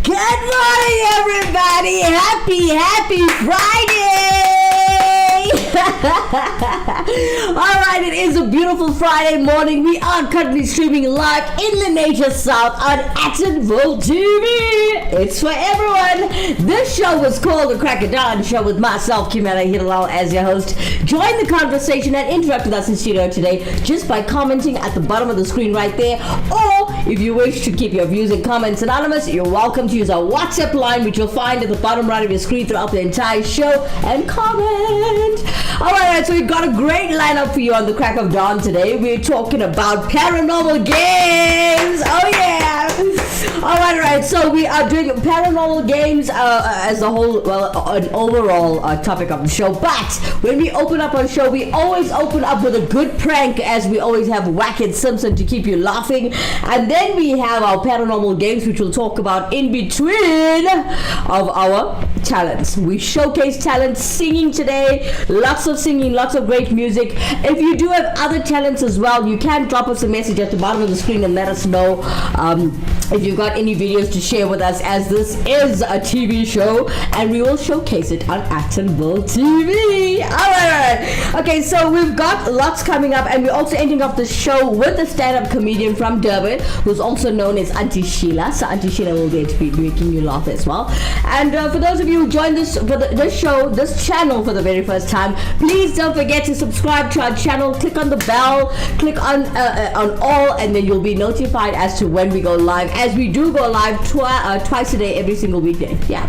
Good morning, everybody. Happy Friday. All right, it is a beautiful Friday morning. We are currently streaming live in the Nature South on Actonville TV. It's for everyone. This show was called The Crack of Dawn Show with myself, Kimera, Heeralal, as your host. Join the conversation and interact with us in studio today just by commenting at the bottom of the screen right there. Or if you wish to keep your views and comments anonymous, you're welcome to use our WhatsApp line, which you'll find at the bottom right of your screen throughout the entire show, and comment. All right, so we've got a great lineup for you on The Crack of Dawn today. We're talking about Paranormal Games. Oh, yeah. All right. So we are doing Paranormal Games as a whole, an overall topic of the show. But when we open up our show, we always open up with a good prank, as we always have Whack It Simpson to keep you laughing. And then we have our Paranormal Games, which we'll talk about in between of our talents. We showcase talents, singing today, lots of singing, lots of great music. If you do have other talents as well, you can drop us a message at the bottom of the screen and let us know if you've got any videos to share with us, as this is a TV show and we will showcase it on Actonville TV. All right. Okay, so we've got lots coming up, and we're also ending up the show with a stand-up comedian from Durban who's also known as Auntie Sheila. So Auntie Sheila will be making you laugh as well. And for those of you who joined this channel for the very first time, please don't forget to subscribe to our channel. Click on the bell, click on all, and then you'll be notified as to when we go live, as we do go live twice a day every single weekday. Yeah.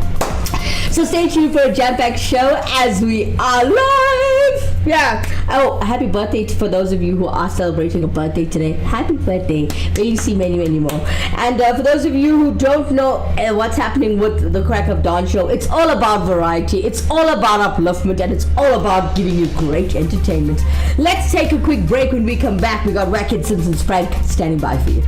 So stay tuned for a jam-packed show as we are live. Yeah. Oh, happy birthday for those of you who are celebrating a birthday today. Happy birthday. May you see many, many more. And for those of you who don't know what's happening with the Crack of Dawn show, it's all about variety. It's all about upliftment, and it's all about giving you great entertainment. Let's take a quick break. When we come back, we got Whack It Simpson's prank standing by for you.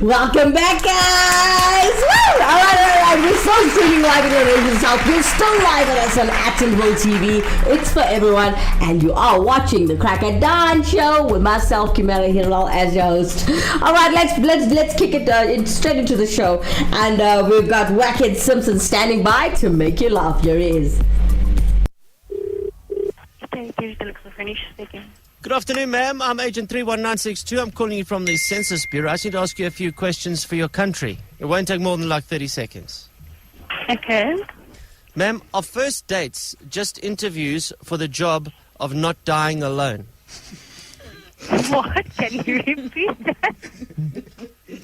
Welcome back, guys! Woo! All right. We're still streaming live in the Nature South. You're still live with us on Actonville TV. It's for everyone, and you are watching the Crack of Dawn show with myself, Kimera, Heeralal, as your host. All right, let's kick it straight into the show, and we've got Whack It Simpson standing by to make you laugh. Here he is. Good afternoon, ma'am. I'm Agent 31962. I'm calling you from the Census Bureau. I just need to ask you a few questions for your country. It won't take more than like 30 seconds. Okay. Ma'am, are first dates just interviews for the job of not dying alone? What? Can you repeat that?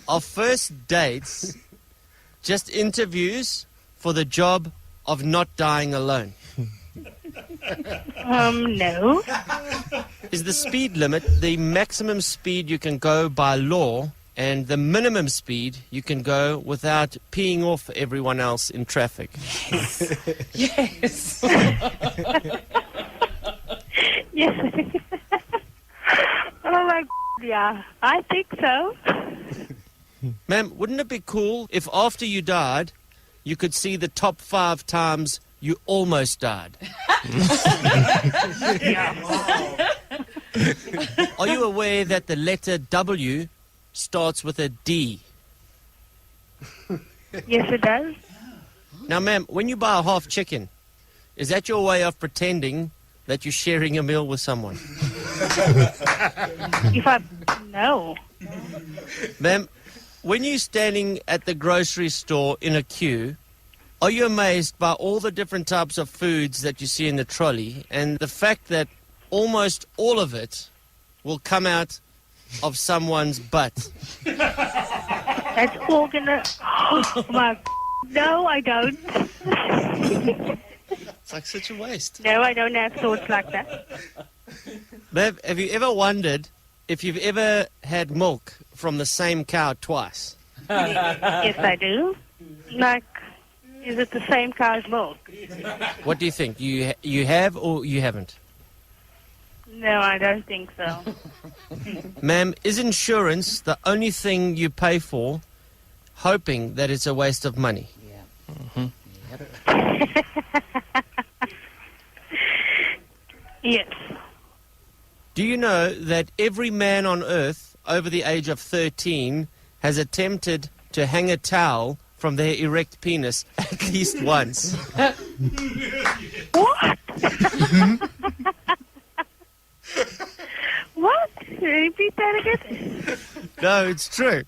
Are first dates just interviews for the job of not dying alone? No. Is the speed limit the maximum speed you can go by law and the minimum speed you can go without peeing off everyone else in traffic? Yes. Yes. Oh my God, yeah. I think so. Ma'am, wouldn't it be cool if after you died, you could see the top 5 times you almost died? Are you aware that the letter W starts with a D? Yes, it does. Now, ma'am, when you buy a half chicken, is that your way of pretending that you're sharing a meal with someone? No. Ma'am, when you're standing at the grocery store in a queue, are you amazed by all the different types of foods that you see in the trolley and the fact that almost all of it will come out of someone's butt? That's all gonna... Oh, my... No, I don't. It's like such a waste. No, I don't have thoughts like that. Ma'am, have you ever wondered if you've ever had milk from the same cow twice? Yes, I do. Like, is it the same cow's milk? What do you think? You have or you haven't? No, I don't think so. Ma'am, is insurance the only thing you pay for, hoping that it's a waste of money? Yes. Do you know that every man on earth over the age of 13 has attempted to hang a towel from their erect penis at least once? What? What? Repeat that again? No, it's true.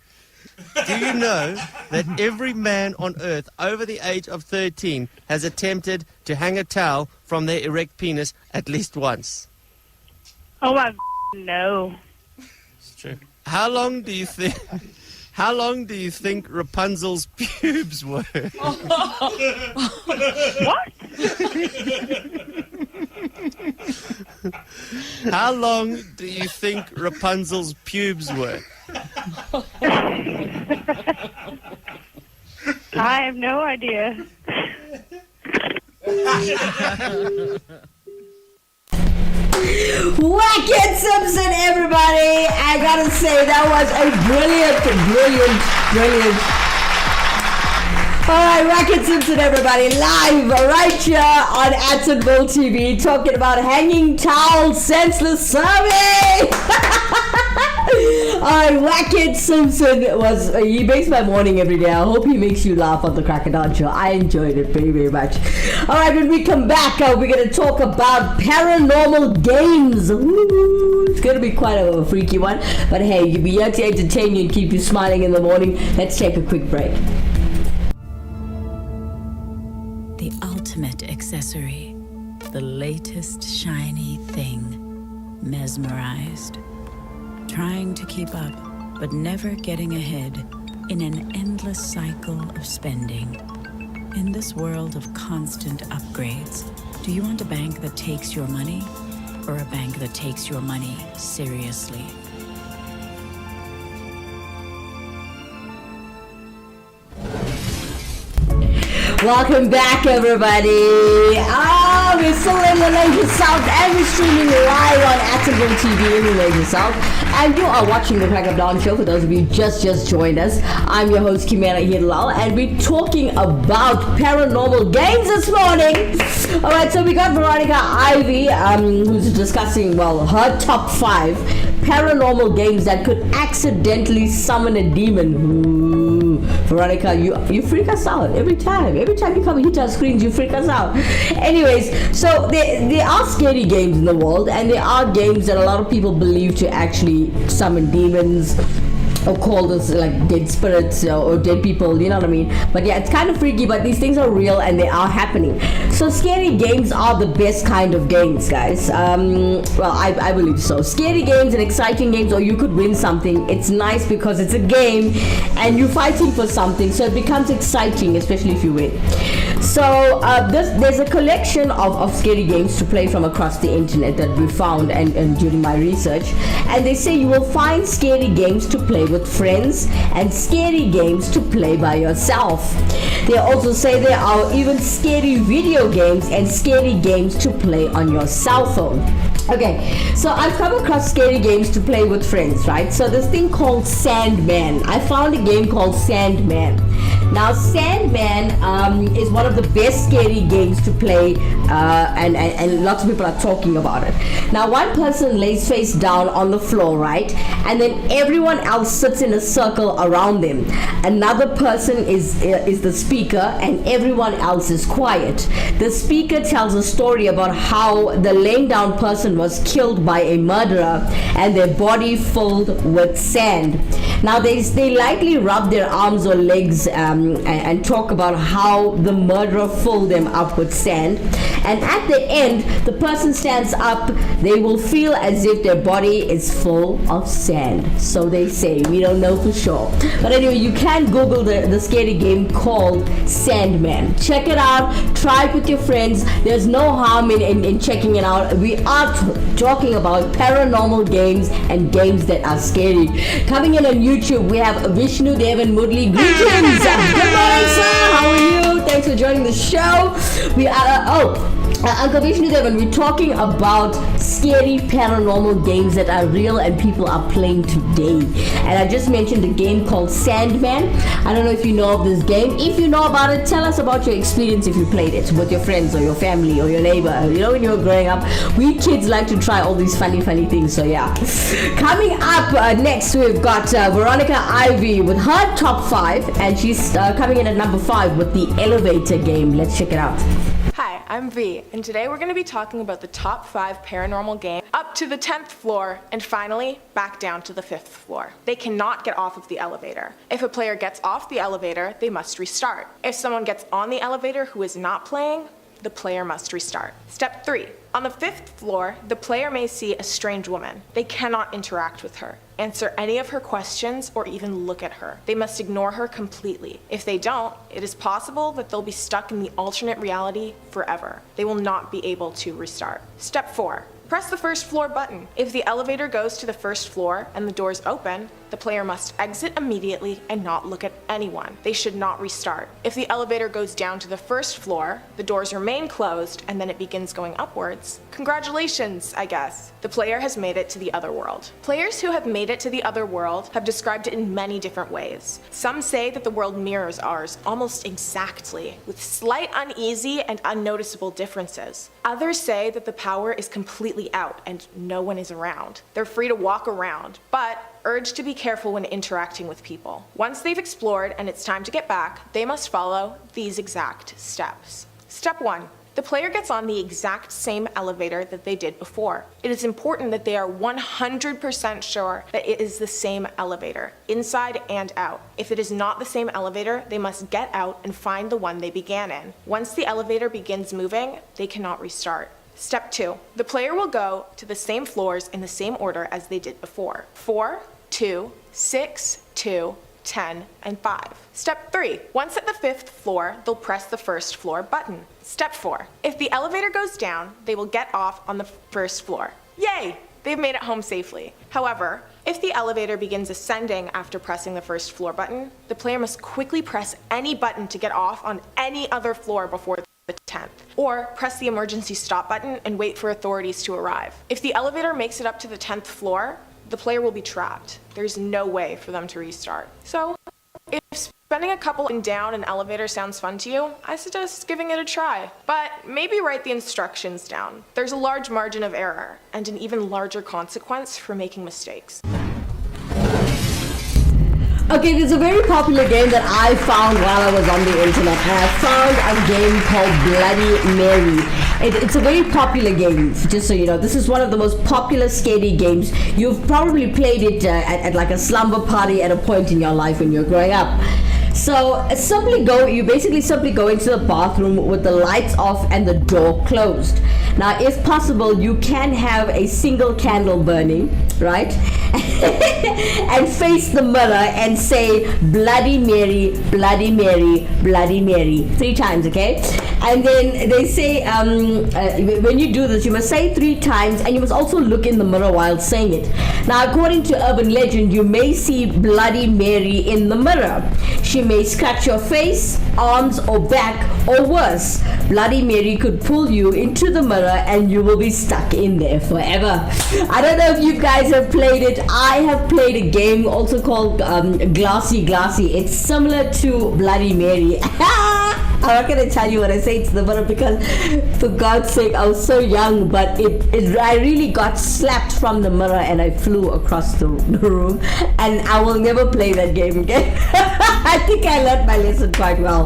Do you know that every man on earth over the age of 13 has attempted to hang a towel from their erect penis at least once? Oh, my... No. It's true. How long do you think Rapunzel's pubes were? What? How long do you think Rapunzel's pubes were? I have no idea. Whack it, Simpson, everybody! I gotta say, that was a brilliant. Alright, Racket Simpson, everybody, live right here on Attenville TV, talking about hanging towels, senseless survey! Alright, Racket Simpson he makes my morning every day. I hope he makes you laugh on the Crocodile Show. I enjoyed it very, very much. Alright, when we come back, we're going to talk about paranormal games. Ooh, it's going to be quite a freaky one. But hey, you'll be here to entertain you and keep you smiling in the morning. Let's take a quick break. The ultimate accessory, the latest shiny thing, mesmerized. Trying to keep up, but never getting ahead in an endless cycle of spending. In this world of constant upgrades, do you want a bank that takes your money or a bank that takes your money seriously? Welcome back, everybody. We're still in the Malaysia South and we're streaming live on Attenville TV in the Malaysia South. And you are watching the Crack of Dawn show. For those of you who just joined us, I'm your host Kimera Heeralal, and we're talking about paranormal games this morning. All right, so we got Veronica Ivy, who's discussing her top 5 paranormal games that could accidentally summon a demon. Ooh, Veronica, you freak us out every time. Every time you come and hit our screens, you freak us out. Anyways, so there are scary games in the world, and there are games that a lot of people believe to actually summon demons or call this like dead spirits or dead people, you know what I mean? But yeah, it's kind of freaky, but these things are real and they are happening. So scary games are the best kind of games, guys. I believe so. Scary games and exciting games, or you could win something. It's nice because it's a game and you're fighting for something, so it becomes exciting, especially if you win. So there's a collection of scary games to play from across the internet that we found and during my research, and they say you will find scary games to play with friends and scary games to play by yourself. They also say there are even scary video games and scary games to play on your cell phone. Okay, so I've come across scary games to play with friends, right? So this thing called Sandman. I found a game called Sandman. Now Sandman is one of the best scary games to play, and lots of people are talking about it. Now one person lays face down on the floor, right? And then everyone else sits in a circle around them. Another person is the speaker, and everyone else is quiet. The speaker tells a story about how the laying down person was killed by a murderer and their body filled with sand. Now they lightly rub their arms or legs and talk about how the murderer filled them up with sand. And at the end, the person stands up. They will feel as if their body is full of sand. So they say. We don't know for sure. But anyway, you can Google the scary game called Sandman. Check it out. Try it with your friends. There's no harm in checking it out. We are talking about paranormal games and games that are scary. Coming in on YouTube, we have Vishnu Devan Mudli. Greetings. Good morning, sir. How are you? Thanks for joining the show. We are Uncle Vishnu Devan, we're talking about scary paranormal games that are real and people are playing today. And I just mentioned a game called Sandman. I don't know if you know of this game. If you know about it, tell us about your experience if you played it with your friends or your family or your neighbor. You know, when you were growing up, we kids like to try all these funny things. So yeah. Coming up next, we've got Veronica Ivy with her top 5, and she's coming in at number 5 with the elevator game. Let's check it out. Hi, I'm V, and today we're going to be talking about the top 5 paranormal games up to the 10th floor, and finally, back down to the 5th floor. They cannot get off of the elevator. If a player gets off the elevator, they must restart. If someone gets on the elevator who is not playing, the player must restart. Step 3. On the 5th floor, the player may see a strange woman. They cannot interact with her, answer any of her questions, or even look at her. They must ignore her completely. If they don't, it is possible that they'll be stuck in the alternate reality forever. They will not be able to restart. Step 4. Press the first floor button. If the elevator goes to the first floor and the doors open, the player must exit immediately and not look at anyone. They should not restart. If the elevator goes down to the first floor, the doors remain closed, and then it begins going upwards, congratulations, I guess. The player has made it to the other world. Players who have made it to the other world have described it in many different ways. Some say that the world mirrors ours almost exactly, with slight uneasy and unnoticeable differences. Others say that the power is completely out and no one is around. They're free to walk around, but urged to be careful when interacting with people. Once they've explored and it's time to get back, they must follow these exact steps. Step 1. The player gets on the exact same elevator that they did before. It is important that they are 100% sure that it is the same elevator, inside and out. If it is not the same elevator, they must get out and find the one they began in. Once the elevator begins moving, they cannot restart. Step 2. The player will go to the same floors in the same order as they did before. 4, 2, 6, 2, 10, and 5. Step 3. Once at the 5th floor, they'll press the first floor button. Step 4. If the elevator goes down, they will get off on the first floor. Yay! They've made it home safely. However, if the elevator begins ascending after pressing the first floor button, the player must quickly press any button to get off on any other floor before the 10th, or press the emergency stop button and wait for authorities to arrive. If the elevator makes it up to the 10th floor, the player will be trapped. There's no way for them to restart. So, if spending a couple up and down an elevator sounds fun to you, I suggest giving it a try. But maybe write the instructions down. There's a large margin of error, and an even larger consequence for making mistakes. Okay, there's a very popular game that I found while I was on the internet, and I found a game called Bloody Mary. It's a very popular game, just so you know. This is one of the most popular scary games. You've probably played it at like a slumber party at a point in your life when you're growing up. So you basically simply go into the bathroom with the lights off and the door closed. Now, if possible, you can have a single candle burning, right? And face the mirror and say, Bloody Mary, Bloody Mary, Bloody Mary, 3 times, okay? And then they say, when you do this, you must say 3 times, and you must also look in the mirror while saying it. Now, according to urban legend, you may see Bloody Mary in the mirror. She may scratch your face, arms, or back, or worse, Bloody Mary could pull you into the mirror and you will be stuck in there forever. I don't know if you guys have played it. I have played a game also called Glassy. It's similar to Bloody Mary. I'm not going to tell you what I say to the mirror because, for God's sake, I was so young, but I really got slapped from the mirror and I flew across the room, and I will never play that game again. I think I learned my lesson quite well.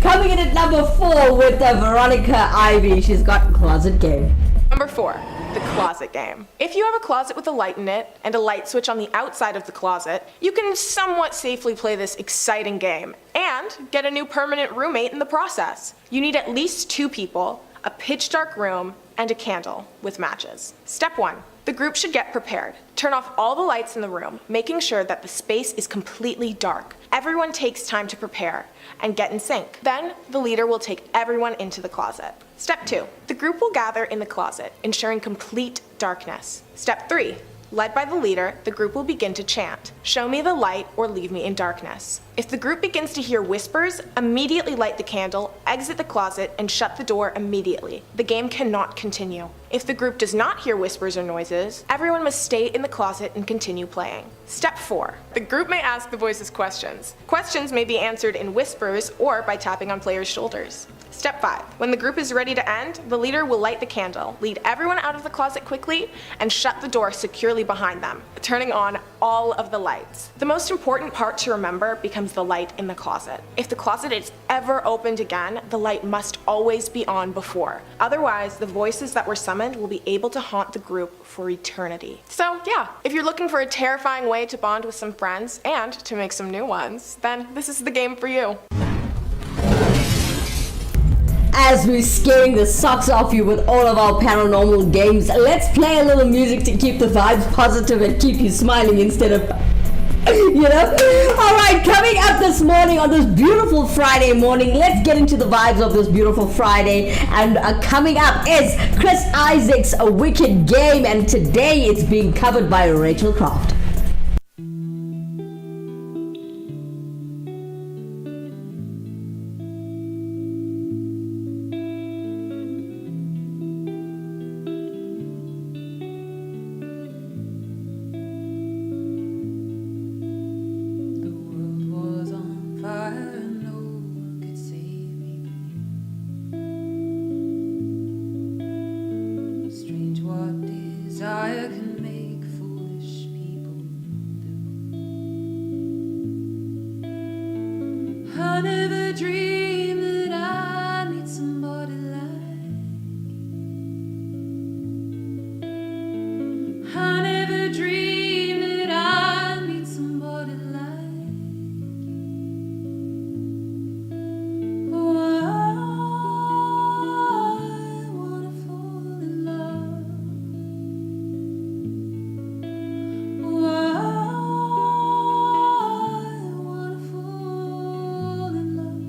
Coming in at number 4 with Veronica Ivy. She's got Closet Game. Number 4. the closet game. If you have a closet with a light in it and a light switch on the outside of the closet, you can somewhat safely play this exciting game and get a new permanent roommate in the process. You need at least 2 people, a pitch dark room, and a candle with matches. Step 1. The group should get prepared. Turn off all the lights in the room, making sure that the space is completely dark. Everyone takes time to prepare and get in sync. Then, the leader will take everyone into the closet. Step 2. The group will gather in the closet, ensuring complete darkness. Step 3. Led by the leader, the group will begin to chant, "Show me the light or leave me in darkness." If the group begins to hear whispers, immediately light the candle, exit the closet, and shut the door immediately. The game cannot continue. If the group does not hear whispers or noises, everyone must stay in the closet and continue playing. Step 4. The group may ask the voices questions. Questions may be answered in whispers or by tapping on players' shoulders. Step 5. When the group is ready to end, the leader will light the candle, lead everyone out of the closet quickly, and shut the door securely behind them, turning on all of the lights. The most important part to remember becomes the light in the closet. If the closet is ever opened again, the light must always be on before. Otherwise, the voices that were summoned will be able to haunt the group for eternity. So yeah, if you're looking for a terrifying way to bond with some friends and to make some new ones, then this is the game for you. As we're scaring the socks off you with all of our paranormal games, let's play a little music to keep the vibes positive and keep you smiling instead of, Alright, coming up this morning on this beautiful Friday morning, let's get into the vibes of this beautiful Friday. And coming up is Chris Isaac's A Wicked Game, and today it's being covered by Rachel Croft. Desire can make foolish people do. I never dreamed that I'd meet somebody like you. I never dreamed that I'd meet somebody like you. Oh, I wanna fall in love. I wanna fall in love.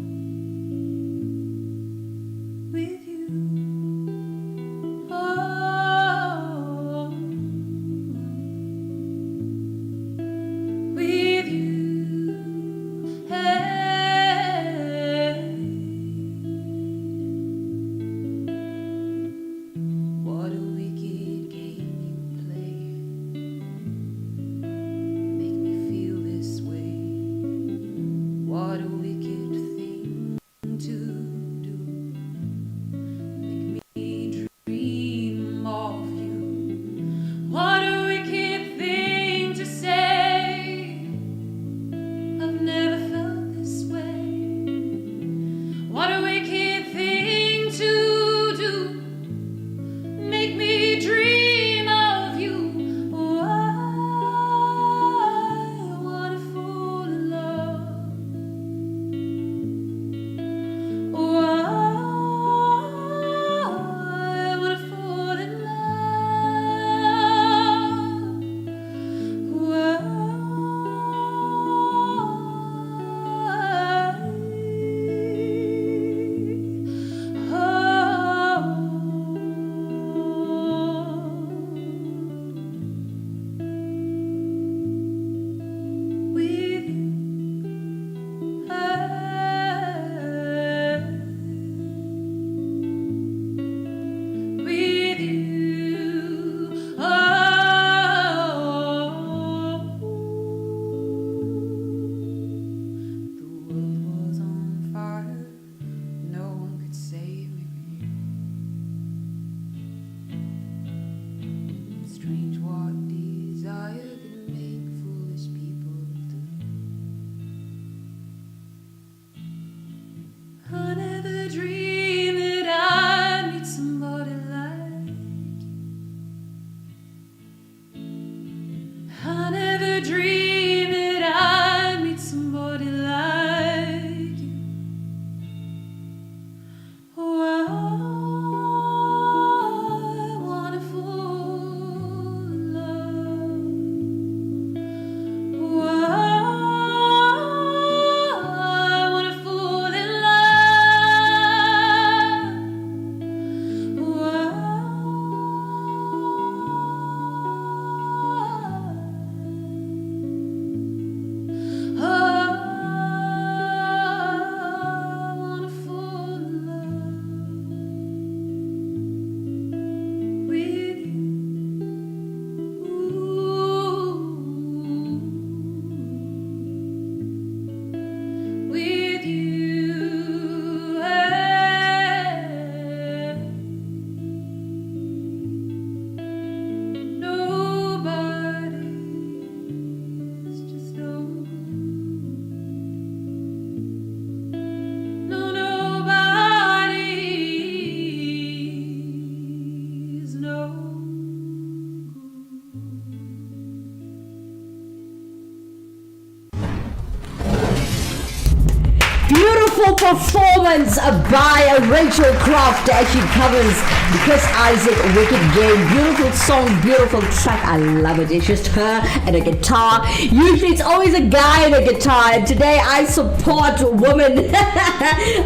performance by Rachel Croft as she covers Chris Isaac Wicked Game. Beautiful song, beautiful track. I love it. It's just her and a guitar. Usually it's always a guy and a guitar. And today I support women,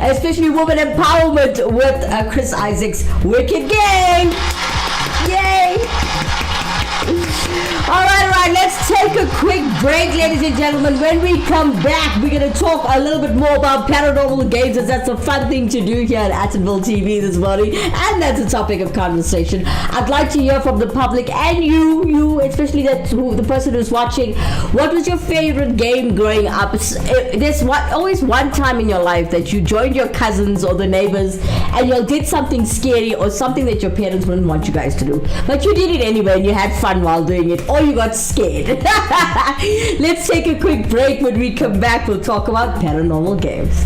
especially women empowerment with Chris Isaac's Wicked Game. Yay! Alright, let's take a quick break, ladies and gentlemen. When we come back, we're going to talk a little bit more about paranormal games, as that's a fun thing to do here at Attenville TV this morning, and that's a topic of conversation. I'd like to hear from the public and you, especially the person who's watching. What was your favorite game growing up? There's always one time in your life that you joined your cousins or the neighbors and you did something scary or something that your parents wouldn't want you guys to do, but you did it anyway and you had fun while doing it, or you got scared. Let's take a quick break. When we come back, we'll talk about paranormal games.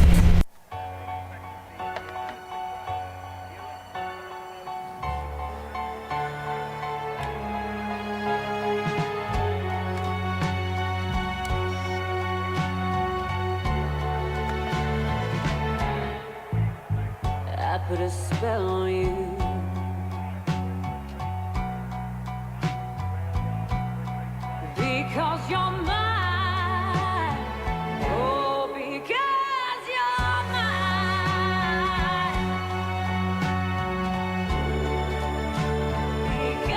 I put a spell on you. Because you're mine. Oh, because you're mine. Because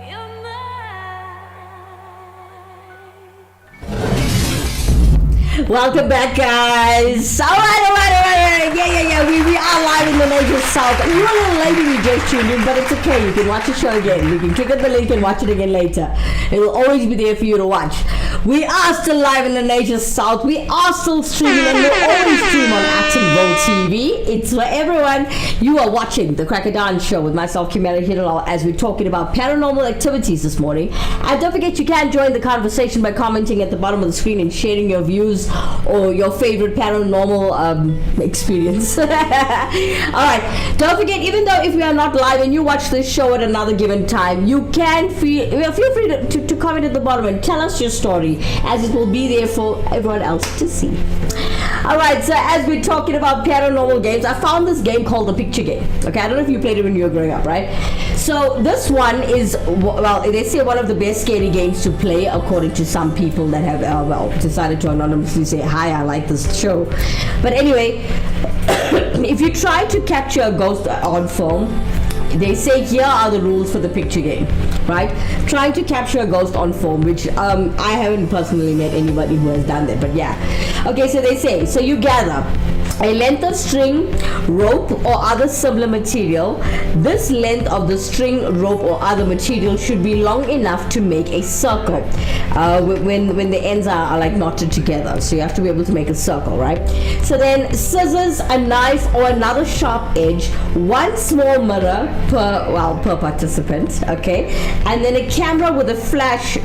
you're mine. Welcome back, guys. Alright. Yeah. We are live in the Nation South. You're a little late if you just tuned in, but it's okay. You can watch the show again. You can click on the link and watch it again later. It will always be there for you to watch. We are still live in the Nation South. We are still streaming, and we'll always stream on Attenville TV. It's for everyone. You are watching the Crack of Dawn show with myself, Kimera, Heeralal, as we're talking about paranormal activities this morning. And don't forget, you can join the conversation by commenting at the bottom of the screen and sharing your views or your favorite paranormal experience. Alright, don't forget, even though if we are not live and you watch this show at another given time, you can feel free to comment at the bottom and tell us your story, as it will be there for everyone else to see. Alright, so as we're talking about paranormal games, I found this game called the Picture Game. Okay, I don't know if you played it when you were growing up, right? So this one is, well, they say one of the best scary games to play, according to some people that have decided to anonymously say, hi, I like this show. But anyway, if you try to capture a ghost on film, they say here are the rules for the picture game, right? Trying to capture a ghost on film, which I haven't personally met anybody who has done that, but yeah. Okay, so they say, so you gather a length of string, rope, or other similar material. This length of the string, rope, or other material should be long enough to make a circle when the ends are like knotted together. So you have to be able to make a circle, right? So then scissors, a knife, or another sharp edge, one small mirror per participant, okay? And then a camera with a flash,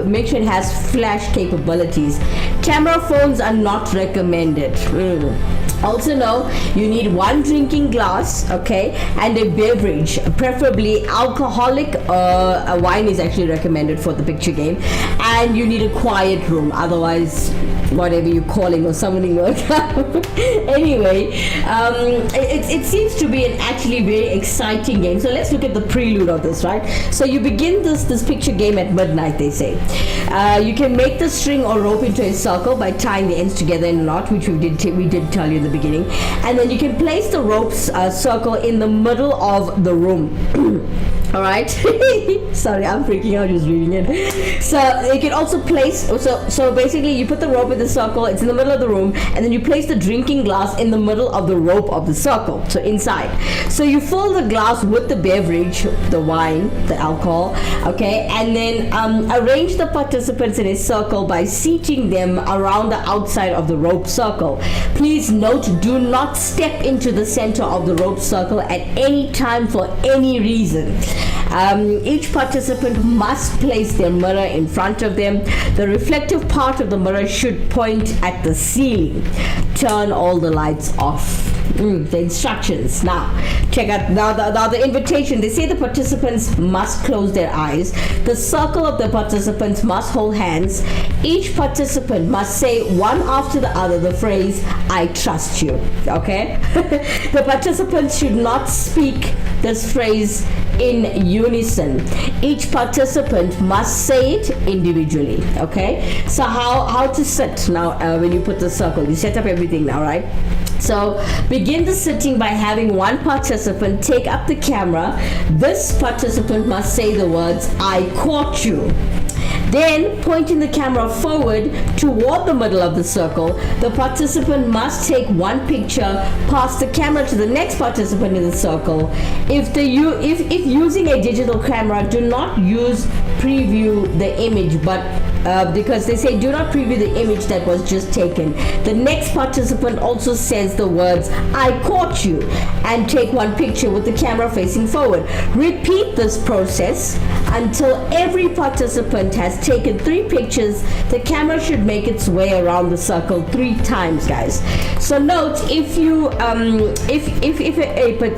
make sure it has flash capabilities. Camera phones are not recommended. Also know you need one drinking glass, okay, and a beverage, preferably alcoholic. A wine is actually recommended for the picture game, and you need a quiet room, otherwise whatever you're calling or summoning will come. Anyway, it seems to be an actually very exciting game. So let's look at the prelude of this, right? So you begin this picture game at midnight, they say. You can make the string or rope into a circle by tying the ends together in a knot, which we did tell you in the beginning, and then you can place the rope's circle in the middle of the room. All right. Sorry, I'm freaking out just reading it. So you can also place, so basically you put the rope in the circle, it's in the middle of the room, and then you place the drinking glass in the middle of the rope of the circle, so inside. So you fill the glass with the beverage, the wine, the alcohol, okay, and then arrange the participants in a circle by seating them around the outside of the rope circle. Please note, do not step into the center of the rope circle at any time for any reason. Each participant must place their mirror in front of them. The reflective part of the mirror should point at the ceiling. Turn all the lights off. The instructions. Now, check out now the invitation. They say the participants must close their eyes. The circle of the participants must hold hands. Each participant must say one after the other the phrase, "I trust you." Okay? The participants should not speak this phrase in unison. Each participant must say it individually. Okay? So how to sit now when you put the circle? You set up everything now, right? So begin the sitting by having one participant take up the camera. This participant must say the words, "I caught you." Then, pointing the camera forward toward the middle of the circle, the participant must take one picture, pass the camera to the next participant in the circle. If using a digital camera, do not use preview the image, but because they say do not preview the image that was just taken. The next participant also says the words, "I caught you," and take one picture with the camera facing forward. Repeat this process until every participant has taken 3 pictures. The camera should make its way around the circle 3 times, guys. So note, if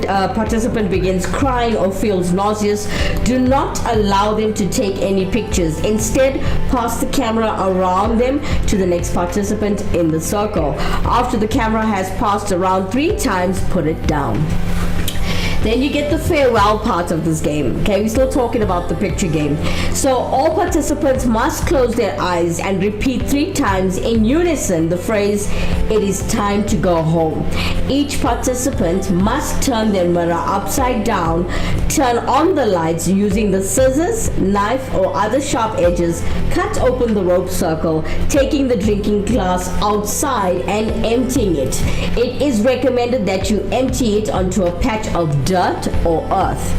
a participant begins crying or feels nauseous, do not allow them to take any pictures. Instead, pass the camera around them to the next participant in the circle. After the camera has passed around 3 times, put it down. Then you get the farewell part of this game. Okay, we're still talking about the picture game. So all participants must close their eyes and repeat 3 times in unison the phrase, "It is time to go home." Each participant must turn their mirror upside down, turn on the lights using the scissors, knife, or other sharp edges, cut open the rope circle, taking the drinking glass outside and emptying it. It is recommended that you empty it onto a patch of dirt or earth.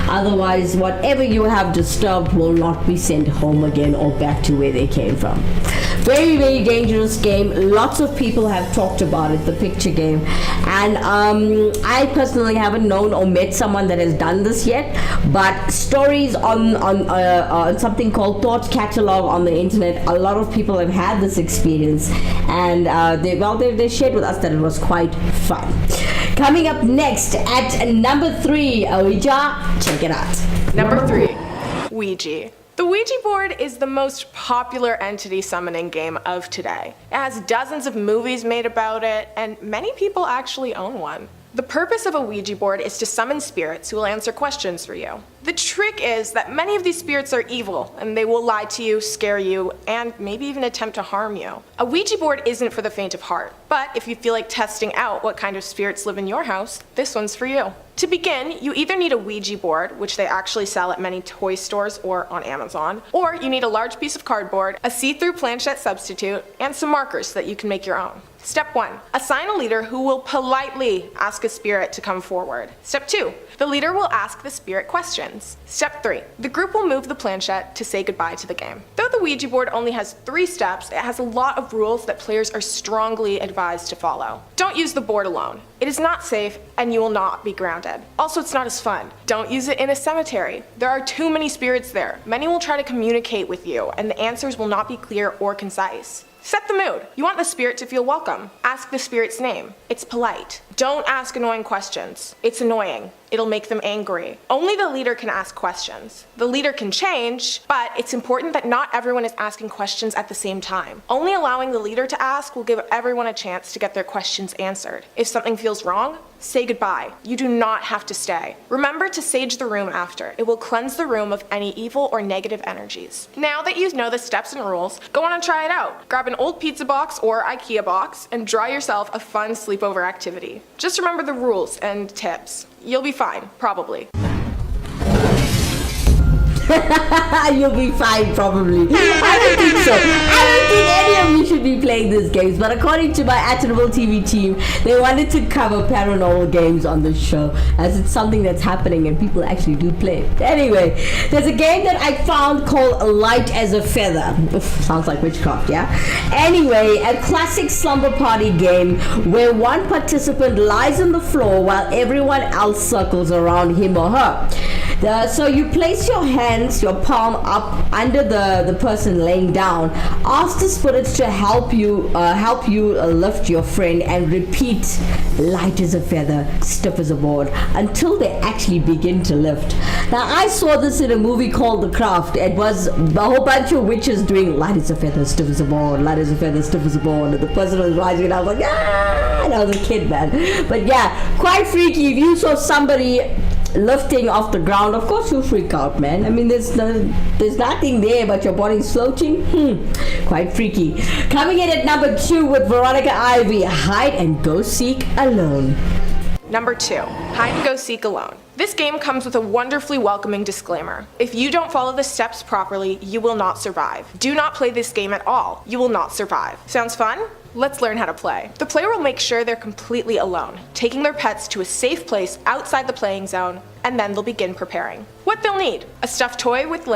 Otherwise, whatever you have disturbed will not be sent home again or back to where they came from. Very, very dangerous game. Lots of people have talked about it, the picture game. And I personally haven't known or met someone that has done this yet. But stories on something called Thought Catalog on the internet, a lot of people have had this experience. And they shared with us that it was quite fun. Coming up next at number 3, Ouija, check it out. Number 3, Ouija. The Ouija board is the most popular entity summoning game of today. It has dozens of movies made about it, and many people actually own one. The purpose of a Ouija board is to summon spirits who will answer questions for you. The trick is that many of these spirits are evil, and they will lie to you, scare you, and maybe even attempt to harm you. A Ouija board isn't for the faint of heart, but if you feel like testing out what kind of spirits live in your house, this one's for you. To begin, you either need a Ouija board, which they actually sell at many toy stores or on Amazon, or you need a large piece of cardboard, a see-through planchette substitute, and some markers so that you can make your own. Step 1, assign a leader who will politely ask a spirit to come forward. Step 2, the leader will ask the spirit questions. Step 3, the group will move the planchette to say goodbye to the game. Though the Ouija board only has 3 steps, it has a lot of rules that players are strongly advised to follow. Don't use the board alone. It is not safe, and you will not be grounded. Also, it's not as fun. Don't use it in a cemetery. There are too many spirits there. Many will try to communicate with you, and the answers will not be clear or concise. Set the mood. You want the spirit to feel welcome. Ask the spirit's name. It's polite. Don't ask annoying questions. It's annoying. It'll make them angry. Only the leader can ask questions. The leader can change, but it's important that not everyone is asking questions at the same time. Only allowing the leader to ask will give everyone a chance to get their questions answered. If something feels wrong, say goodbye. You do not have to stay. Remember to sage the room after. It will cleanse the room of any evil or negative energies. Now that you know the steps and rules, go on and try it out. Grab an old pizza box or IKEA box and draw yourself a fun sleepover activity. Just remember the rules and tips. You'll be fine, probably. You'll be fine, probably. I don't think so. I don't think any of you should be playing these games. But according to my Actionable TV team, they wanted to cover paranormal games on the show, as it's something that's happening and people actually do play. Anyway, there's a game that I found called Light as a Feather. Oof, sounds like witchcraft, yeah? Anyway, a classic slumber party game where one participant lies on the floor while everyone else circles around him or her. So you place your hands, your palm up under the person laying down. Ask the spirits to help you lift your friend, and repeat, light as a feather, stiff as a board, until they actually begin to lift. Now I saw this in a movie called The Craft. It was a whole bunch of witches doing light as a feather, stiff as a board, light as a feather, stiff as a board, and the person was rising, and I was like, ah! And I was a kid, man. But yeah, quite freaky. If you saw somebody lifting off the ground, of course you'll freak out, man. I mean, there's nothing there, but your body's floating. Quite freaky. Coming in at number 2 with Veronica Ivy, Hide and Go Seek Alone. Number 2, hide and go seek alone. This game comes with a wonderfully welcoming disclaimer. If you don't follow the steps properly, you will not survive. Do not play this game at all. You will not survive. Sounds fun? Let's learn how to play. The player will make sure they're completely alone, taking their pets to a safe place outside the playing zone, and then they'll begin preparing. What they'll need: a stuffed doll with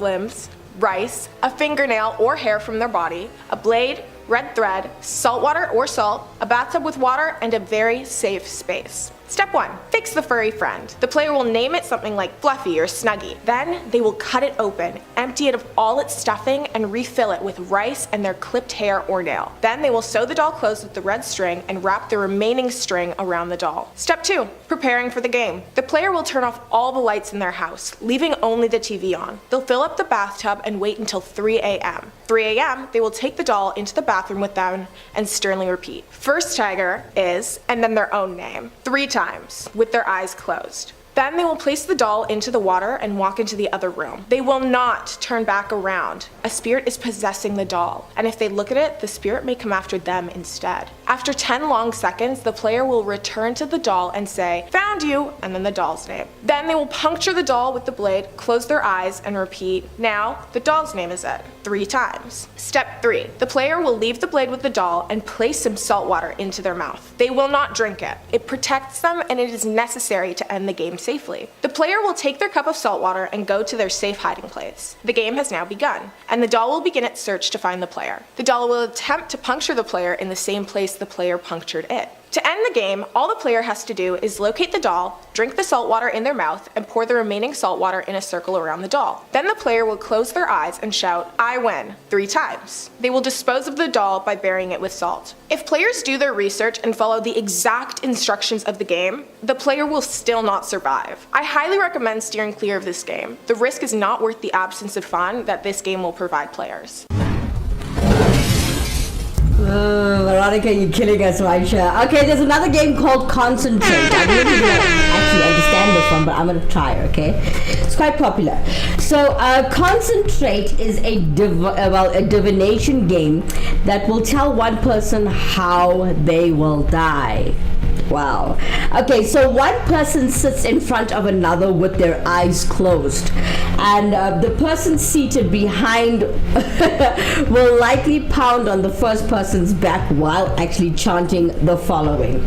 limbs, rice, a fingernail or hair from their body, a blade, red thread, salt water or salt, a bathtub with water, and a very safe space. Step 1. Fix the furry friend. The player will name it something like Fluffy or Snuggy. Then they will cut it open, empty it of all its stuffing, and refill it with rice and their clipped hair or nail. Then they will sew the doll closed with the red string and wrap the remaining string around the doll. Step 2. Preparing for the game. The player will turn off all the lights in their house, leaving only the TV on. They'll fill up the bathtub and wait until 3 a.m. 3 a.m., they will take the doll into the bathroom with them and sternly repeat, "First tiger is," and then their own name, 3 times, with their eyes closed. Then they will place the doll into the water and walk into the other room. They will not turn back around. A spirit is possessing the doll, and if they look at it, the spirit may come after them instead. After 10 long seconds, the player will return to the doll and say, "Found you," and then the doll's name. Then they will puncture the doll with the blade, close their eyes, and repeat, "Now, the doll's name is it," 3 times. Step 3. The player will leave the blade with the doll and place some salt water into their mouth. They will not drink it. It protects them, and it is necessary to end the game safely. The player will take their cup of salt water and go to their safe hiding place. The game has now begun, and the doll will begin its search to find the player. The doll will attempt to puncture the player in the same place the player punctured it. To end the game, all the player has to do is locate the doll, drink the salt water in their mouth, and pour the remaining salt water in a circle around the doll. Then the player will close their eyes and shout, "I win," 3 times. They will dispose of the doll by burying it with salt. If players do their research and follow the exact instructions of the game, the player will still not survive. I highly recommend steering clear of this game. The risk is not worth the absence of fun that this game will provide players. Veronica, you're killing us, Raisha. Okay, there's another game called Concentrate. I don't really actually understand this one, but I'm gonna try, okay? It's quite popular. So, Concentrate is a divination game that will tell one person how they will die. Wow. Okay, so one person sits in front of another with their eyes closed, and the person seated behind will likely pound on the first person's back while actually chanting the following.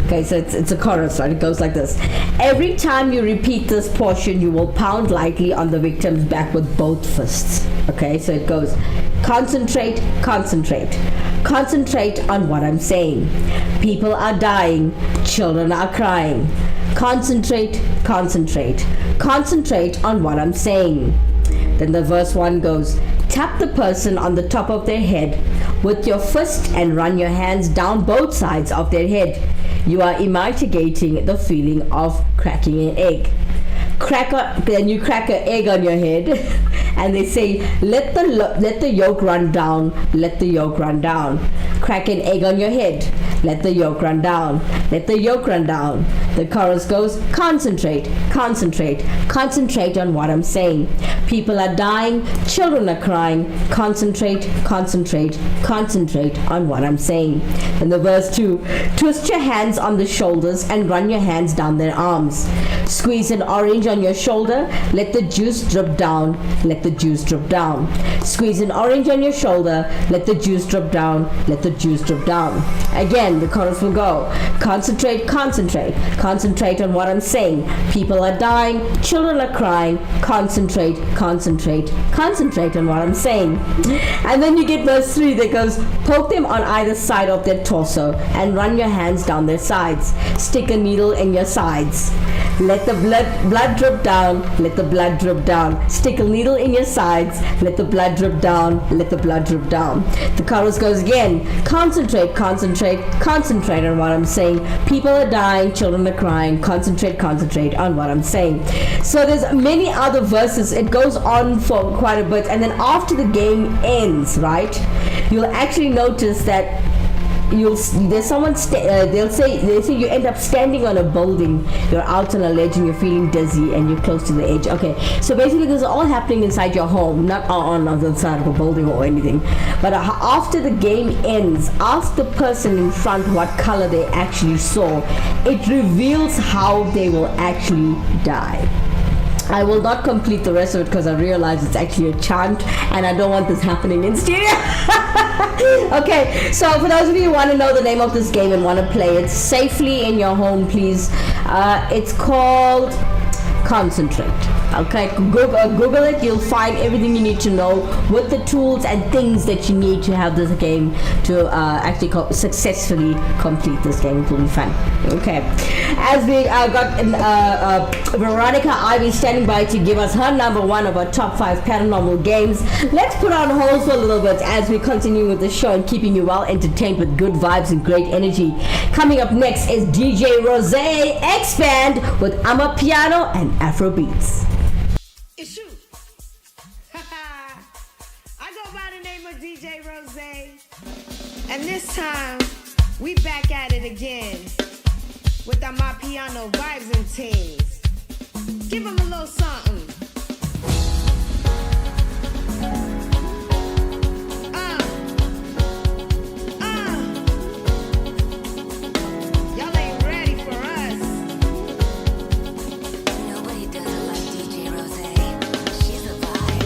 Okay, so it's a chorus, right? It goes like this. Every time you repeat this portion, you will pound lightly on the victim's back with both fists. Okay, so it goes, concentrate, concentrate. Concentrate on what I'm saying. People are dying. Children are crying. Concentrate, concentrate. Concentrate on what I'm saying. Then the verse 1 goes, tap the person on the top of their head with your fist and run your hands down both sides of their head. You are mitigating the feeling of cracking an egg. Then you crack an egg on your head and they say, let the yolk run down, let the yolk run down. Crack an egg on your head, let the yolk run down, let the yolk run down. The chorus goes, concentrate, concentrate, concentrate on what I'm saying. People are dying, children are crying. Concentrate, concentrate, concentrate on what I'm saying. And the verse 2, twist your hands on the shoulders and run your hands down their arms. Squeeze an orange on your shoulder, let the juice drip down, let the juice drip down. Squeeze an orange on your shoulder, let the juice drip down, let the juice drip down. Again, the chorus will go, concentrate, concentrate, concentrate on what I'm saying. People are dying, children are crying. Concentrate, concentrate, concentrate on what I'm saying. And then you get verse 3 that goes, poke them on either side of their torso and run your hands down their sides. Stick a needle in your sides. Let the blood drip down. Let the blood drip down. Stick a needle in your sides. Let the blood drip down. Let the blood drip down. The chorus goes again. Concentrate, concentrate, concentrate on what I'm saying. People are dying, children are crying. Concentrate, concentrate on what I'm saying. So there's many other verses. It goes on for quite a bit, and then after the game ends, right, you'll actually notice that there's someone they'll say you end up standing on a building, you're out on a ledge and you're feeling dizzy and you're close to the edge. Okay, so basically this is all happening inside your home, not on the side of a building or anything. But after the game ends, ask the person in front what color they actually saw. It reveals how they will actually die. I will not complete the rest of it because I realize it's actually a chant and I don't want this happening in studio. Okay, so for those of you who want to know the name of this game and want to play it safely in your home, please, it's called Concentrate. Okay, Google it. You'll find everything you need to know with the tools and things that you need to have this game to actually successfully complete this game. It will be fun. Okay, as we got Veronica Ivy standing by to give us her number one of our top 5 paranormal games, let's put on hold for a little bit as we continue with the show and keeping you well entertained with good vibes and great energy. Coming up next is DJ Rose Expand with Amapiano and Afro Beats. It's you. I go by the name of DJ Rose. And this time, we back at it again with our My Piano vibes and teams. Give them a little something. Y'all ain't ready for us. Nobody does it like DJ Rose. She's a vibe.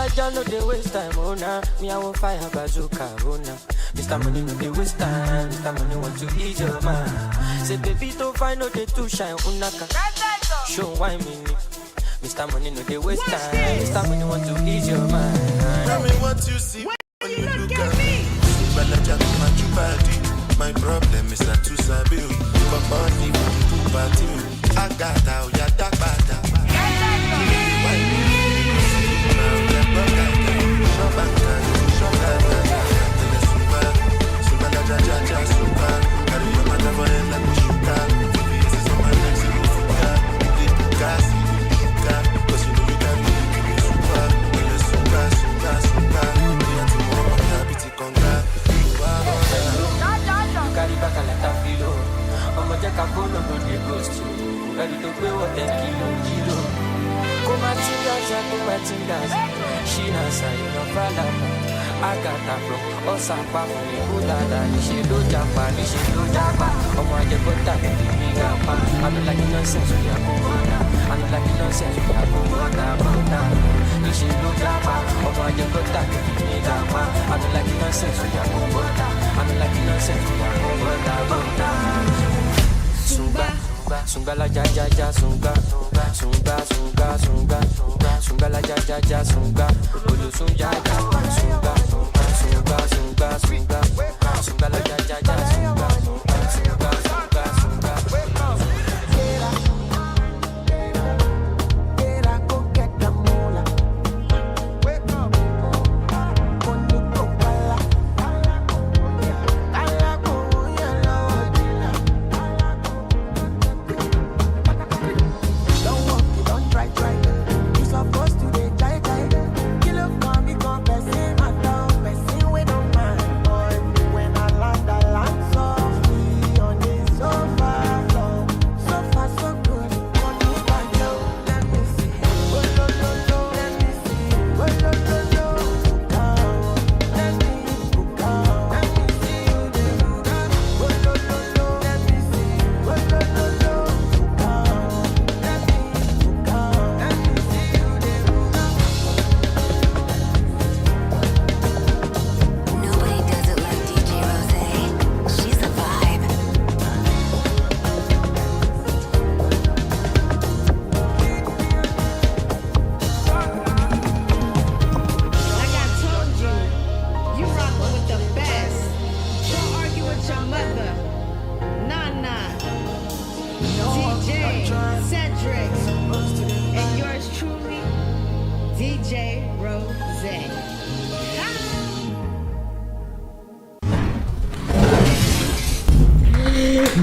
Jaja no dey waste time, oh nah. Me I want fire bazooka, oh nah. Mr. Money no dey waste time, Mr. Money want to ease your mind. Say baby don't find no dey too shine, unaka. Show why me. Mr. Money no dey waste time, Mr. Money want to ease your mind. Tell me what you see when you look at me. My problem is not too sabi. But body too party. I got out, yeah, that bad. She na say no fala. I got that from Osaka for the Udada. She do japa, she do japa. Oh my God, but that is me gapa. I don't like nonsense with your boda. I don't like nonsense with your boda. She do japa. Oh my God, but that is me gapa. I don't like nonsense with your boda. I don't like nonsense with your boda. Sunga. Sunga la ja ja ja sunga, sunga sunga sunga, sunga la ja ja ja sunga, olu sunga ja sunga, sunga sunga sunga, sunga la ja ja ja sunga, sunga sunga sunga.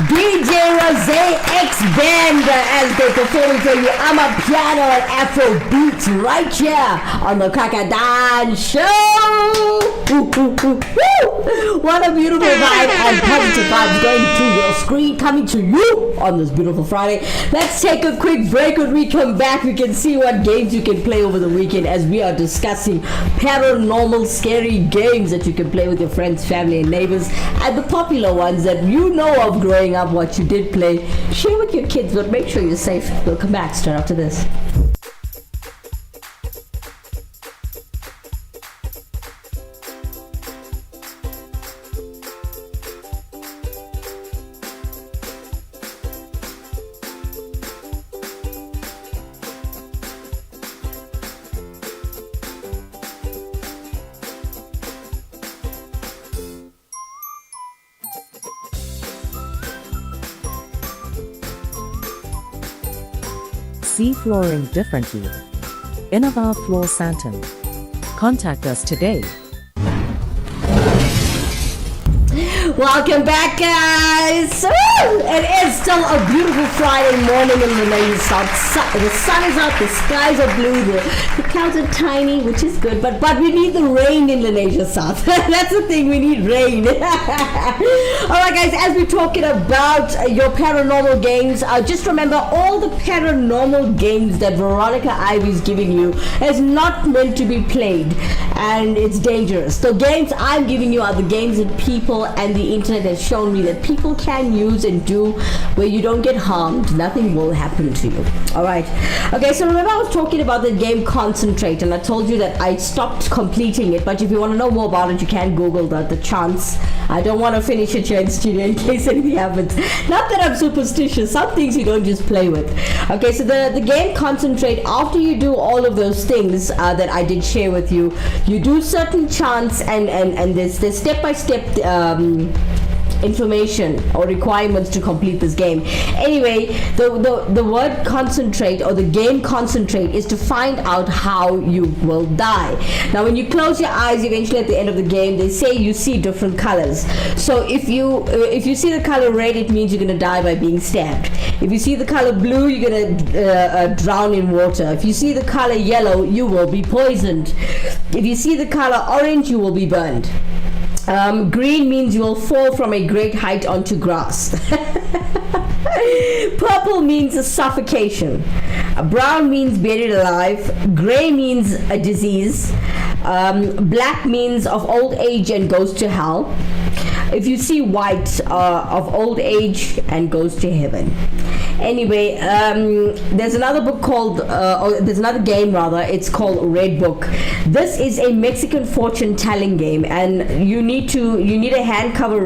DJ Rose X-Band as they performing for you. I'm a piano and Afro beats right here on the Crocodile Show. What a beautiful vibe and positive vibes going to your screen, coming to you on this beautiful Friday. Let's take a quick break. When we come back, we can see what games you can play over the weekend as we are discussing paranormal scary games that you can play with your friends, family and neighbors, and the popular ones that you know of growing up, what you did play. Share with your kids, but make sure you're safe. We'll come back straight after this. See flooring differently. Innova Floor Santon. Contact us today. Welcome back, guys. It is still a beautiful Friday morning in the ladies' south. The sun is out, the skies are blue, the clouds are tiny, which is good, but we need the rain in Malaysia South. That's the thing, we need rain. Alright guys, as we're talking about your paranormal games, just remember all the paranormal games that Veronica Ivy is giving you is not meant to be played, and it's dangerous. The games I'm giving you are the games that people and the the internet has shown me that people can use and do where you don't get harmed. Nothing will happen to you. All right. Okay, so remember I was talking about the game Concentrate, and I told you that I stopped completing it, but if you want to know more about it, you can Google the chance. I don't want to finish it here in studio in case anything happens. Not that I'm superstitious. Some things you don't just play with. Okay, so the game Concentrate, after you do all of those things that I did share with you, you do certain chants and there's step-by-step information or requirements to complete this game. Anyway, the word concentrate, or the game Concentrate, is to find out how you will die. Now when you close your eyes, eventually at the end of the game, they say you see different colors. So if you see the color red, it means you're going to die by being stabbed. If you see the color blue, you're going to drown in water. If you see the color yellow, you will be poisoned. If you see the color orange, you will be burned. Green means you will fall from a great height onto grass. Purple means a suffocation. Brown means buried alive. Gray means a disease. Black means of old age and goes to hell. If you see white, of old age and goes to heaven. Anyway, there's another book called, or there's another game rather, it's called Red Book. This is a Mexican fortune telling game, and you need a hardcover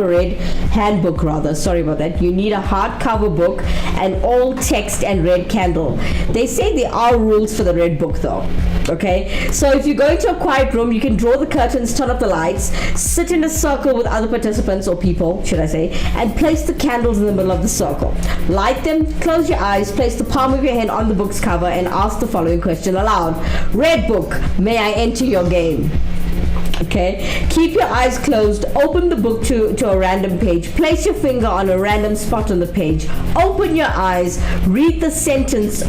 red handbook rather, sorry about that. You need a hardcover book and all text and red candle. They say there are rules for the Red Book though. Okay, so if you go into a quiet room, you can draw the curtains, turn off the lights, sit in a circle with other participants, or people should I say, and place the candles in the middle of the circle. Light them, close your eyes, place the palm of your hand on the book's cover, and ask the following question aloud. Red Book, may I enter your game? Okay, keep your eyes closed, open the book to a random page, place your finger on a random spot on the page, open your eyes, read the sentence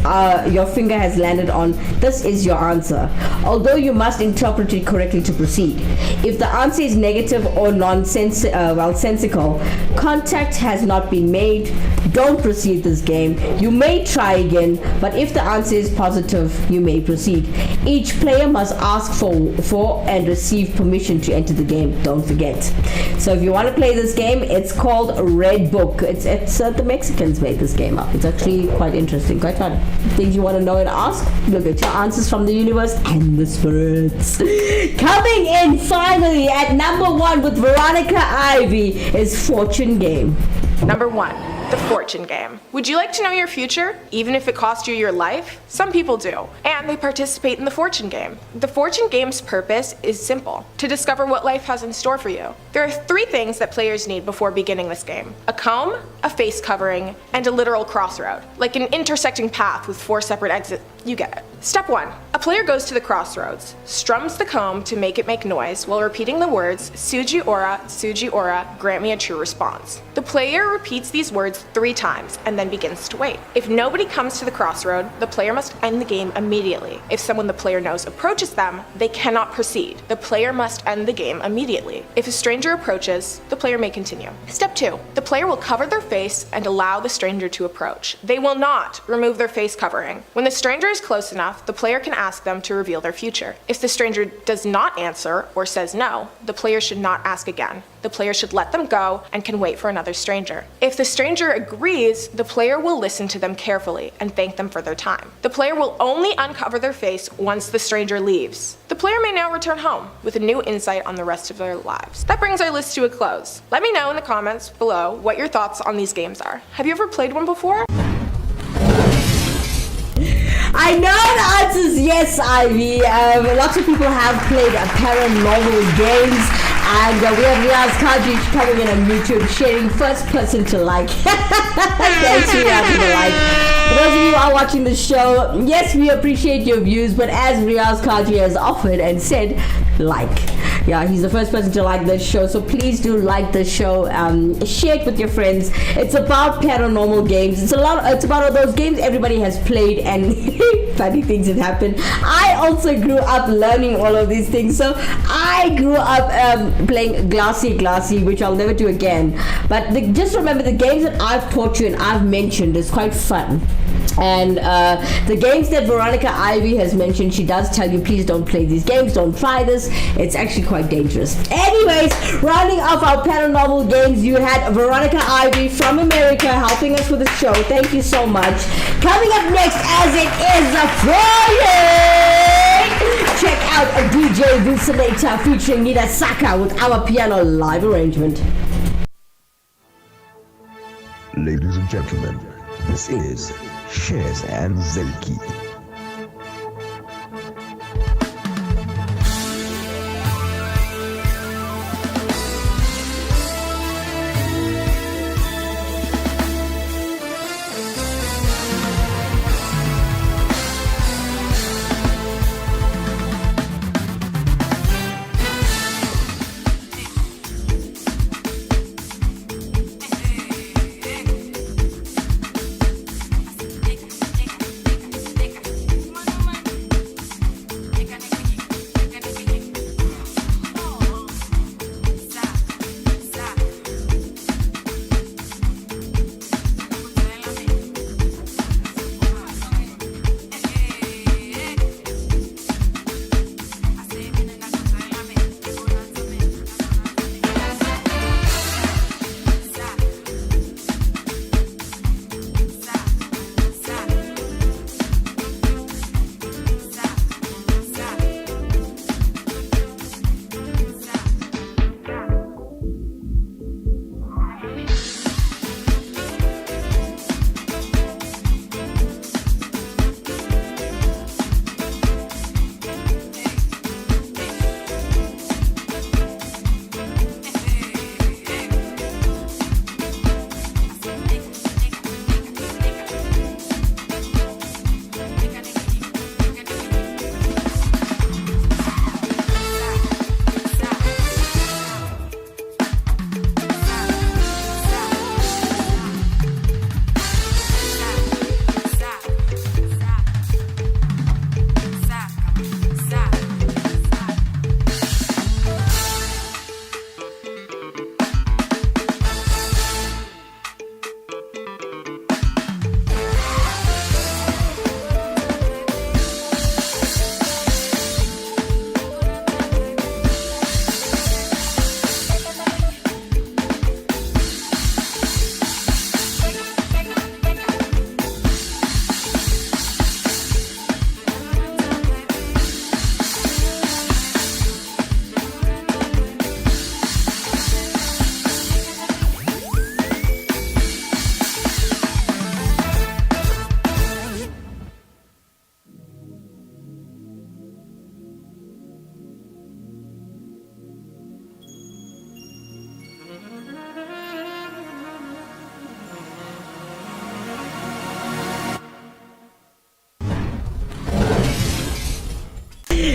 your finger has landed on. This is your answer, although you must interpret it correctly to proceed. If the answer is negative or nonsensical, contact has not been made, don't proceed this game. You may try again, but if the answer is positive, you may proceed. Each player must ask for and receive permission to enter the game, don't forget. So if you want to play this game, it's called Red Book. It's the Mexicans made this game up. It's actually quite interesting, quite fun. Things you want to know and ask, look at your answers from the universe and the spirits. Coming in finally at number 1 with Veronica Ivy is Fortune Game. Number 1. The Fortune Game. Would you like to know your future, even if it cost you your life? Some people do, and they participate in the Fortune Game. The Fortune Game's purpose is simple: to discover what life has in store for you. There are 3 things that players need before beginning this game: a comb, a face covering, and a literal crossroad, like an intersecting path with 4 separate exits. You get it. Step 1. A player goes to the crossroads, strums the comb to make it make noise while repeating the words, Suji ora, grant me a true response. The player repeats these words 3 times and then begins to wait. If nobody comes to the crossroad, the player must end the game immediately. If someone the player knows approaches them, they cannot proceed. The player must end the game immediately. If a stranger approaches, the player may continue. Step 2. The player will cover their face and allow the stranger to approach. They will not remove their face covering. When the stranger is close enough, the player can ask them to reveal their future. If the stranger does not answer or says no, the player should not ask again. The player should let them go and can wait for another stranger. If the stranger agrees, the player will listen to them carefully and thank them for their time. The player will only uncover their face once the stranger leaves. The player may now return home with a new insight on the rest of their lives. That brings our list to a close. Let me know in the comments below what your thoughts on these games are. Have you ever played one before? I know the answer is yes, Ivy. Lots of people have played Paranormal Games, and we have Riaz Kaji coming in on YouTube sharing first person to like. Thanks, Riaz, for the like. For those of you who are watching the show, yes, we appreciate your views, but as Riaz Kaji has offered and said, like. Yeah, he's the first person to like this show, so please do like this show. Share it with your friends. It's about paranormal games. It's about all those games everybody has played, and funny things have happened. I also grew up learning all of these things, so I grew up playing Glassy, which I'll never do again. But just remember, the games that I've taught you and I've mentioned is quite fun. And the games that Veronica Ivy has mentioned, she does tell you, please don't play these games, don't try this. It's actually quite dangerous. Anyways, rounding off our paranormal games, you had Veronica Ivy from America helping us with the show. Thank you so much. Coming up next, as it is a Friday, check out a DJ Vincinator featuring Nina Saka with our piano live arrangement. Ladies and gentlemen, this is Shares and Zelki.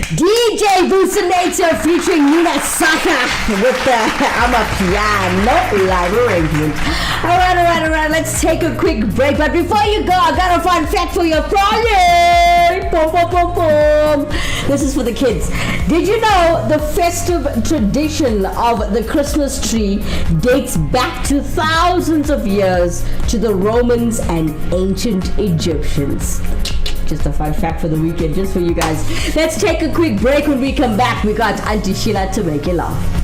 DJ Bucinator featuring Nina Saka with the I'm a Piano live arrangement. Alright, let's take a quick break. But before you go, I got a fun fact for your Friday. Boom, boom, boom, boom. This is for the kids. Did you know the festive tradition of the Christmas tree dates back to thousands of years to the Romans and ancient Egyptians? Just a fun fact for the weekend, just for you guys. Let's take a quick break. When we come back, we got Auntie Sheila to make you laugh.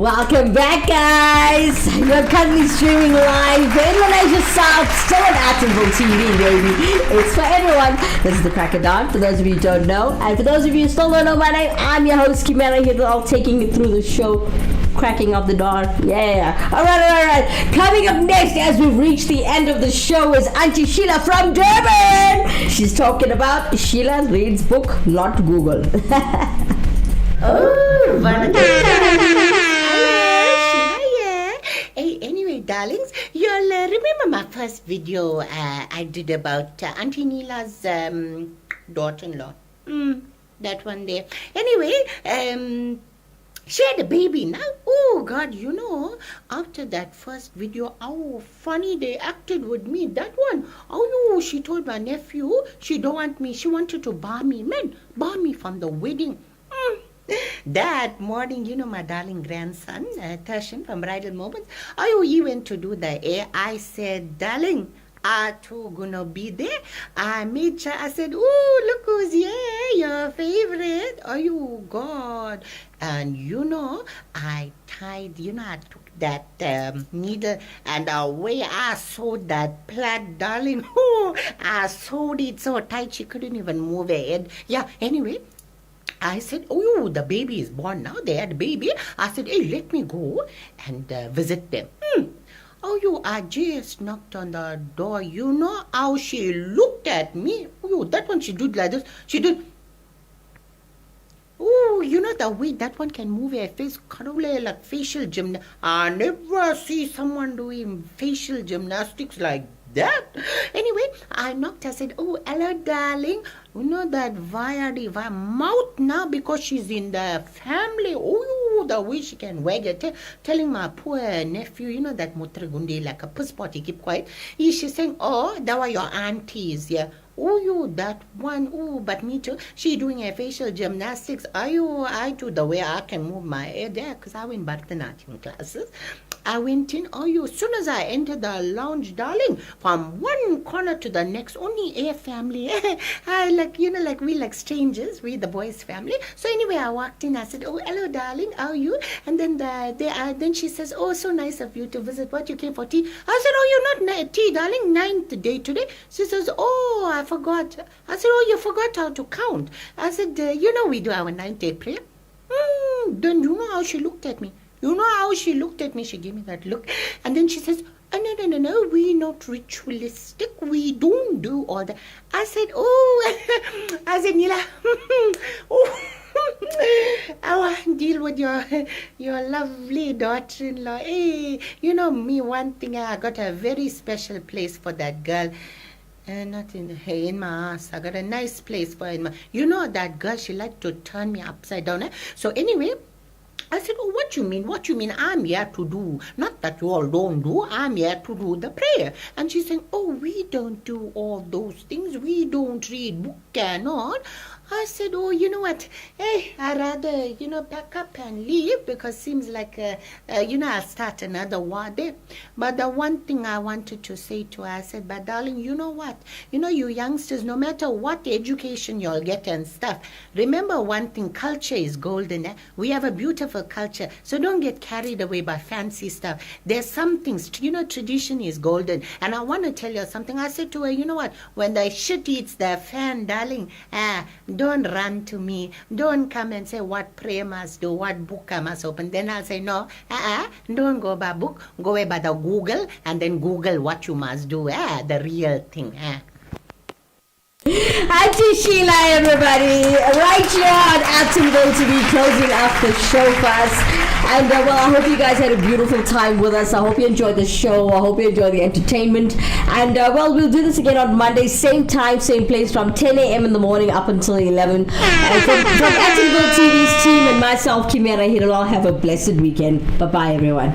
Welcome back, guys. You're currently streaming live in Malaysia South, still on Actonville TV, baby. It's for everyone. This is the Crack of Dawn, for those of you who don't know. And for those of you who still don't know my name, I'm your host, Kimera, here all taking you through the show. Cracking of the dawn. Yeah. Alright. Coming up next, as we've reached the end of the show, is Auntie Sheila from Durban. She's talking about Sheila reads book, not Google. Oh, Hey, anyway, darlings, you'll remember my first video I did about Auntie Neela's daughter-in-law. That one there. Anyway, she had a baby now. Oh, God, after that first video, how funny they acted with me. That one. Oh, she told my nephew she don't want me. She wanted to bar me. Man, bar me from the wedding. That morning, my darling grandson, Tashin from Bridal Moments, he went to do the hair. I said, darling, are two gonna be there? I made sure. I said, oh, look who's here, your favorite. Oh, God. And I tied, I took that needle and away I sewed that plaid, darling. Oh, I sewed it so tight she couldn't even move her head. Yeah, anyway. I said, oh, the baby is born now. They had a baby. I said, hey, let me go and visit them. I just knocked on the door. You know how she looked at me? Oh, that one she did like this. She did. Oh, the way that one can move her face, like facial gymnastics. I never see someone doing facial gymnastics like that. Anyway, I knocked. I said, oh, hello, darling. That via the mouth now because she's in the family. Oh, the way she can wag it. Telling my poor nephew, that Mutragundi like a pusspot, he keep quiet. She's saying, oh, that were your aunties, yeah. Oh, that one. Oh, but me too. She doing her facial gymnastics. I do the way I can move my head there because I went Bharatanatyam classes. I went in. As soon as I entered the lounge, darling, from one corner to the next, only a family. We like strangers. We the boys' family. So anyway, I walked in. I said, oh, hello, darling. How are you? And then then she says, oh, so nice of you to visit. What, you came for tea? I said, oh, you're not tea, darling. 9th day today. She says, oh, I forgot. I said, oh, you forgot how to count. I said, we do our 9th day prayer. Then you know how she looked at me. She gave me that look. And then she says, oh, no, we're not ritualistic. We don't do all that. I said, Neela, I want to deal with your lovely daughter-in-law. Hey, me, one thing, I got a very special place for that girl. Not in my ass. I got a nice place for her. That girl, she liked to turn me upside down. So anyway, I said, oh, what you mean? What you mean? I'm here to do. Not that you all don't do. I'm here to do the prayer. And she's saying, oh, we don't do all those things. We don't read book and all. I said, oh, you know what? Hey, I'd rather, pack up and leave because seems like, I'll start another war there. But the one thing I wanted to say to her, I said, but darling, you know what? You youngsters, no matter what education you'll get and stuff, remember one thing, culture is golden. Eh? We have a beautiful culture. So don't get carried away by fancy stuff. There's some things, tradition is golden. And I want to tell you something. I said to her, you know what? When the shit eats the fan, darling, don't run to me. Don't come and say what prayer must do, what book I must open. Then I'll say, no, don't go by book. Go by the Google and then Google what you must do. The real thing. Auntie Sheila, everybody, right here on Actonville TV, closing up the show for us. And I hope you guys had a beautiful time with us. I hope you enjoyed the show. I hope you enjoyed the entertainment. And we'll do this again on Monday, same time, same place, from 10 a.m. in the morning up until 11. And from Actonville TV's team and myself, Kimera, Heeralal, have a blessed weekend. Bye-bye, everyone.